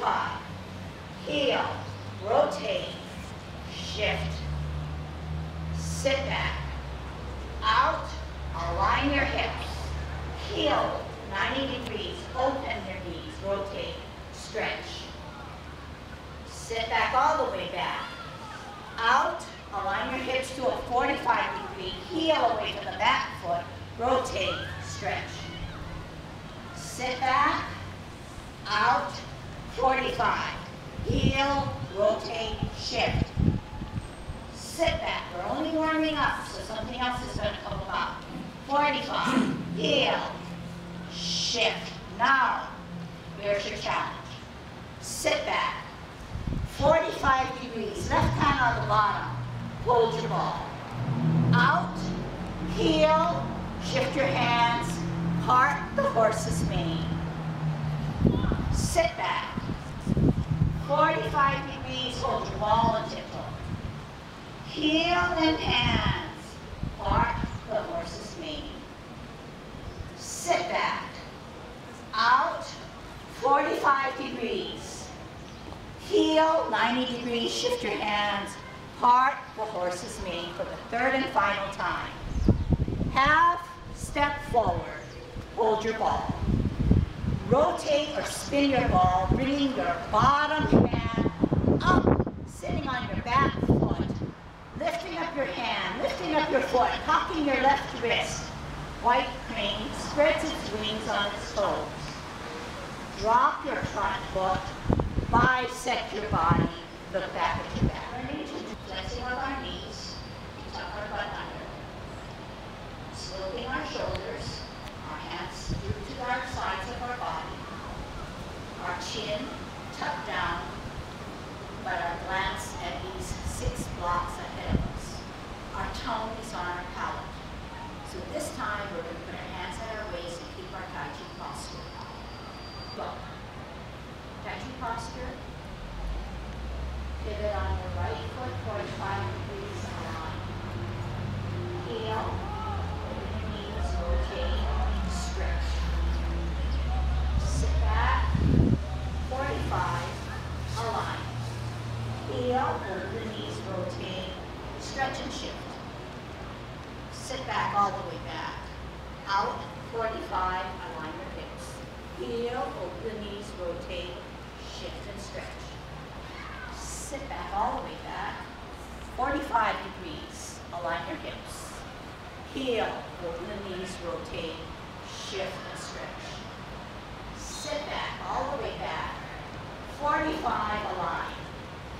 45. Heel, rotate, shift, sit back, out, align your hips, heel, 90 degrees, open your knees, rotate, stretch, sit back all the way back, out, align your hips to a 45 degree, heel away from the back foot, rotate, stretch, sit back, out, 45, heel, rotate, shift, sit back, we're only warming up, so something else is going to come about, 45, heel, shift, now, here's your challenge, sit back, 45 degrees, left hand on the bottom, hold your ball, out, heel, shift your hands, part the horse's mane, sit back, 45 degrees, hold your ball and tiptoe, heel and hands, part the horse's mane, sit back, out, 45 degrees, heel, 90 degrees, shift your hands, part the horse's mane for the third and final time. Half step forward, hold your ball. Rotate or spin your ball, bringing your bottom hand up, sitting on your back foot, lifting up your hand, lifting up your foot, cocking your left wrist. White crane spreads its wings on its toes. Drop your front foot, bisect your body, look back at your back. Flexing of our knees, tuck our butt under. Sloping our shoulders, our hands through to our sides of our body. Our chin tucked down, but our glance at these 6 blocks ahead of us. Our tongue is on our palate. So this time we're going to put our hands at our waist and keep our Tai Chi posture. Go. Tai Chi posture. Pivot on your right foot, 45 degrees align. Heel, open your knees, rotate, stretch. Sit back, 45, align. Heel, open the knees, rotate, stretch and shift. Sit back all the way back. Out, 45, align your hips. Heel, open the knees, rotate, shift and stretch. Sit back all the way back, 45 degrees, align your hips. Heel, open the knees, rotate, shift and stretch. Sit back all the way back, 45, align.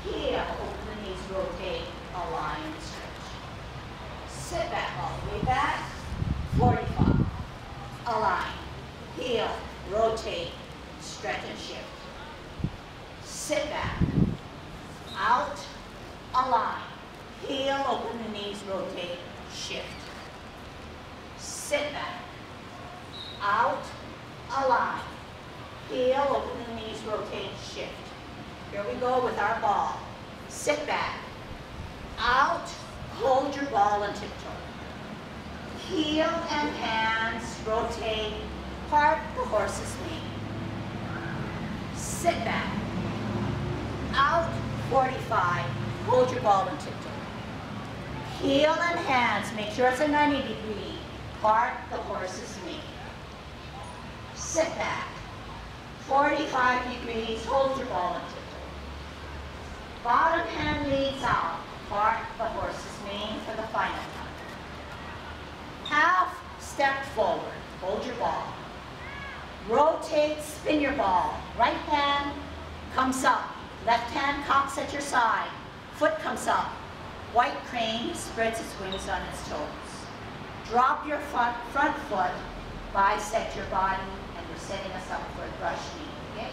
Heel, open the knees, rotate, align and stretch. Sit back all the way back, 45, align. Heel, rotate, stretch and shift. Sit back. Out, align. Heel, open the knees, rotate, shift. Sit back. Out, align. Heel, open the knees, rotate, shift. Here we go with our ball. Sit back. Out, hold your ball and tiptoe. Heel and hands, rotate, part the horse's mane. Sit back. Out, 45, hold your ball and tiptoe. Heel and hands, make sure it's a 90 degree, part the horse's mane. Sit back, 45 degrees, hold your ball and tiptoe. Bottom hand leads out, part the horse's mane for the final time. Half step forward, hold your ball. Rotate, spin your ball. Right hand comes up. Left hand cocks at your side, foot comes up. White crane spreads its wings on its toes. Drop your front foot, bisect your body, and we're setting us up for a brush knee, okay?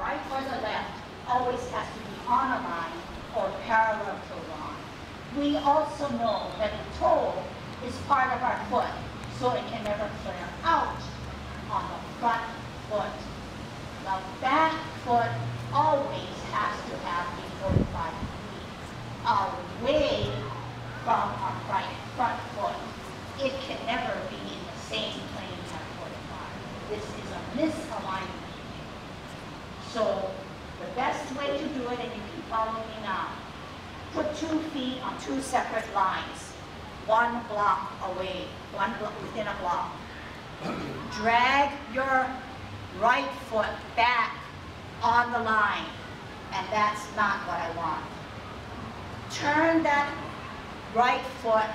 Right or the left always has to be on a line or parallel to a line. We also know that the toe is part of our foot, so it can never flare out on the front foot. The back foot always has to have a 45 degree away from our front foot. It can never be in the same plane as 45. This is a misalignment. So The best way to do it, and you can follow me now, put 2 feet on 2 separate lines, 1 block away, within a block. Drag your right foot back on the line, and that's not what I want. Turn that right foot,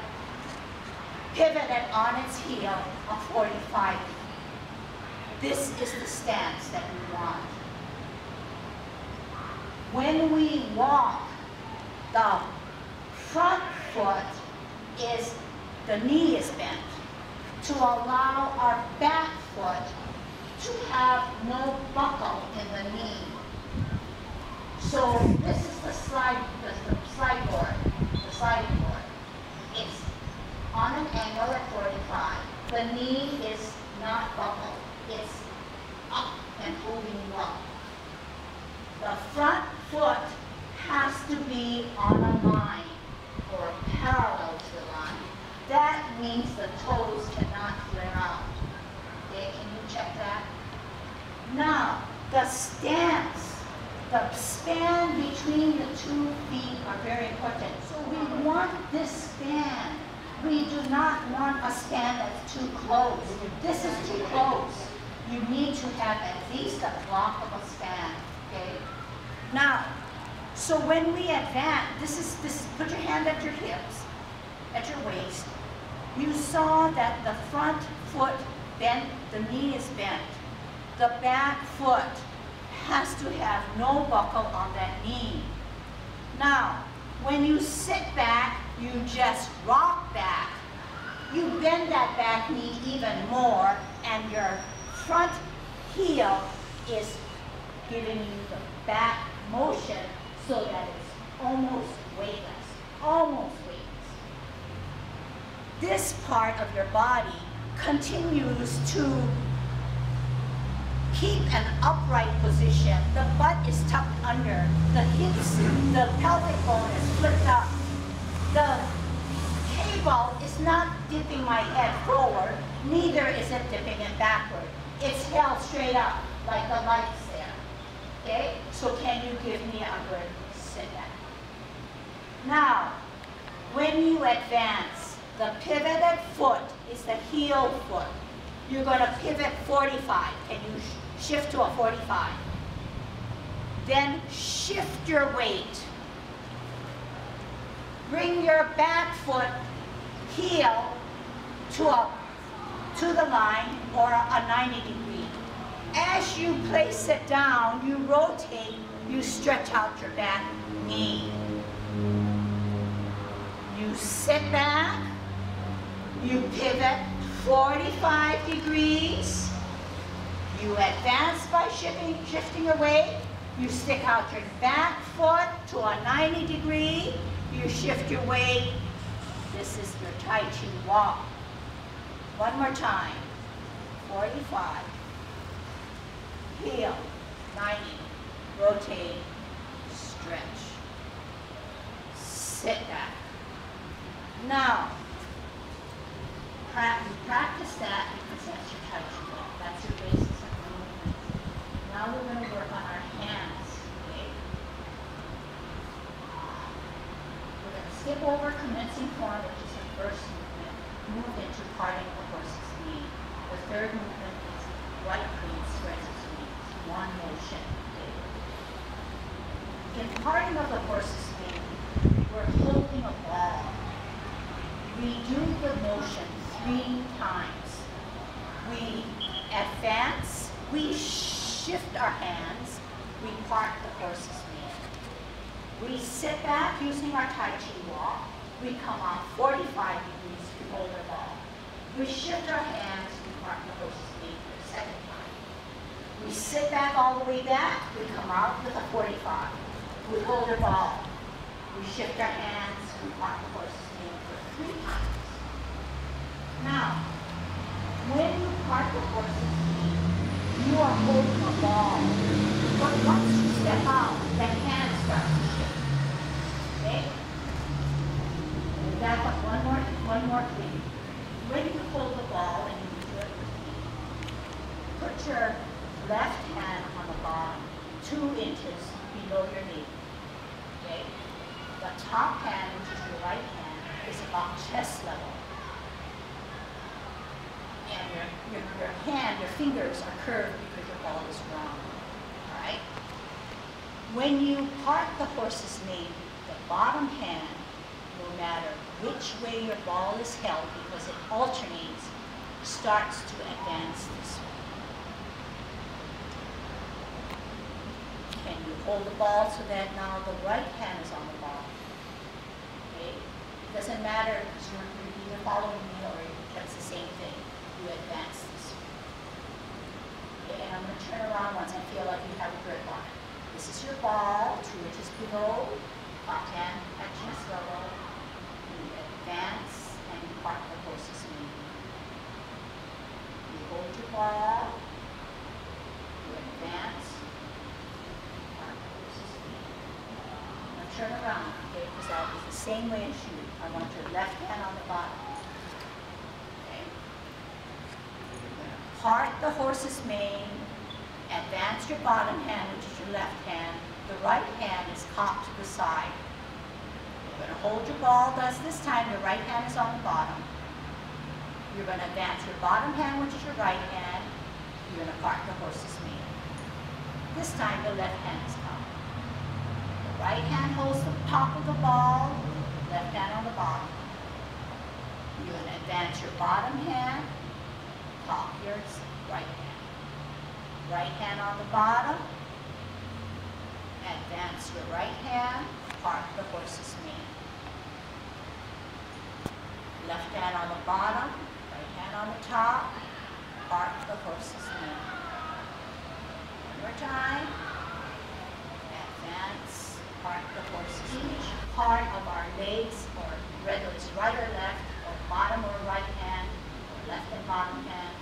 pivot it on its heel a 45 degree. This is the stance that we want. When we walk, the front foot is, the knee is bent to allow our back foot to have no buckle in the knee. So this is the sliding board. It's on an angle at 45. The knee is not buckled. It's up and holding low. The front foot has to be on a line or parallel to the line. That means the toes cannot flare out. Okay, can you check that? Now, the stance, the span between the 2 feet are very important. So we want this span. We do not want a span that's too close. This is too close. You need to have at least a block of a span, okay? Now, so when we advance, this is put your hand at your hips, at your waist. You saw that the front foot bent, the knee is bent. The back foot has to have no buckle on that knee. Now, when you sit back, you just rock back. You bend that back knee even more, and your front heel is giving you the back motion so that it's almost weightless, almost weightless. This part of your body continues to keep an upright position. The butt is tucked under, the hips, the pelvic bone is flipped up. The cable is not dipping my head forward, neither is it dipping it backward. It's held straight up, like the lights there. Okay? So can you give me a good sit back? Now, when you advance, the pivoted foot is the heel foot. You're going to pivot 45. Can you shift to a 45? Then shift your weight. Bring your back foot heel to the line or a 90 degree. As you place it down, you rotate, you stretch out your back knee. You sit back, you pivot 45 degrees, you advance by shifting your weight, you stick out your back foot to a 90 degree, you shift your weight. This is your Tai Chi walk. One more time. 45. Heel. 90. Rotate. Stretch. Sit back. Now, practice that because that's your Tai Chi walk. That's your basis of movement. Now we're going to work on our hands. Okay? We're going to skip over commencing form, which is the first movement. Move into parting the horse's knee. The third movement is right knee spreads its knees. One motion. Okay? In parting of the horse's knee, we're holding a ball. We do the motion 3 times. We advance, we shift our hands, we part the horse's knee. We sit back using our Tai Chi walk. We come out 45 degrees, we hold our ball. We shift our hands, we part the horse's knee for the second time. We sit back all the way back, we come out with a 45. We hold our ball. We shift our hands, we part the horse's knee for 3 times. Now, when you part the horse's knee, you are holding a ball. But once you step out, the hand starts to shift. Okay? Back up one more thing. When you hold the ball and you do it with me, put your left hand on the bottom. 2 inches below your knee. Okay? The top hand, which is your right hand, is about chest level. And your hand, your fingers are curved because your ball is round. All right? When you part the horse's mane, the bottom hand, no matter which way your ball is held, because it alternates, starts to advance this way. Can you hold the ball so that now the right hand is on the ball? Okay? It doesn't matter because you're either following me or it's the same thing. You advance this way. Okay, and I'm going to turn around once I feel like you have a grip on it. This is your ball, 2 inches below, top hand at chest level. You advance and you part the horse's mane. You hold your ball, you advance, part the horse's mane. Now turn around, okay, because that is the same way as you. I want your left hand on the bottom. Okay? You're going to part the horse's mane, advance your bottom hand, which is your left hand. The right hand is cocked to the side. You're going to hold your ball, thus this time your right hand is on the bottom. You're going to advance your bottom hand, which is your right hand. You're going to part the horse's mane. This time the left hand is cocked. The right hand holds the top of the ball, left hand on the bottom. You're going to advance your bottom hand, cock your right hand. Right hand on the bottom, advance your right hand, part the horse's mane. Left hand on the bottom, right hand on the top, part the horse's mane. One more time, advance, part the horse's mane. Each part of our legs, or whether it's right or left, or bottom or right hand, or left and bottom hand,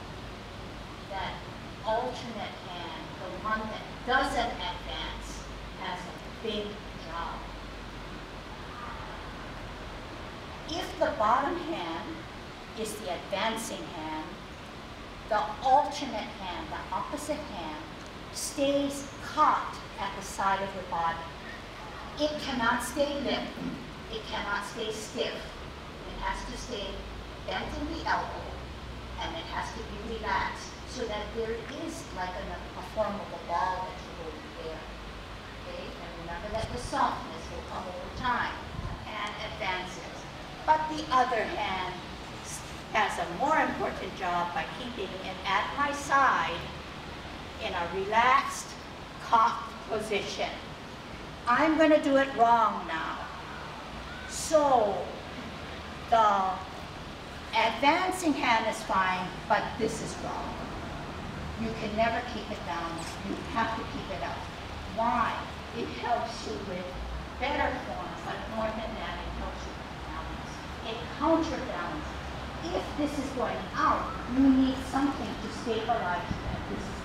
that alternate hand, the one that doesn't advance, has a big job. If the bottom hand is the advancing hand, the alternate hand, the opposite hand, stays caught at the side of your body. It cannot stay limp. It cannot stay stiff. It has to stay bent in the elbow, and it has to be relaxed, so that there is like a formable ball that you hold there. Okay? And remember that the softness will come over time and advances. But the other hand has a more important job by keeping it at my side in a relaxed, cocked position. I'm going to do it wrong now. So the advancing hand is fine, but this is wrong. You can never keep it down. You have to keep it up. Why? It helps you with better form, but more than that, it helps you with balance. It counterbalances. If this is going out, you need something to stabilize you, and this is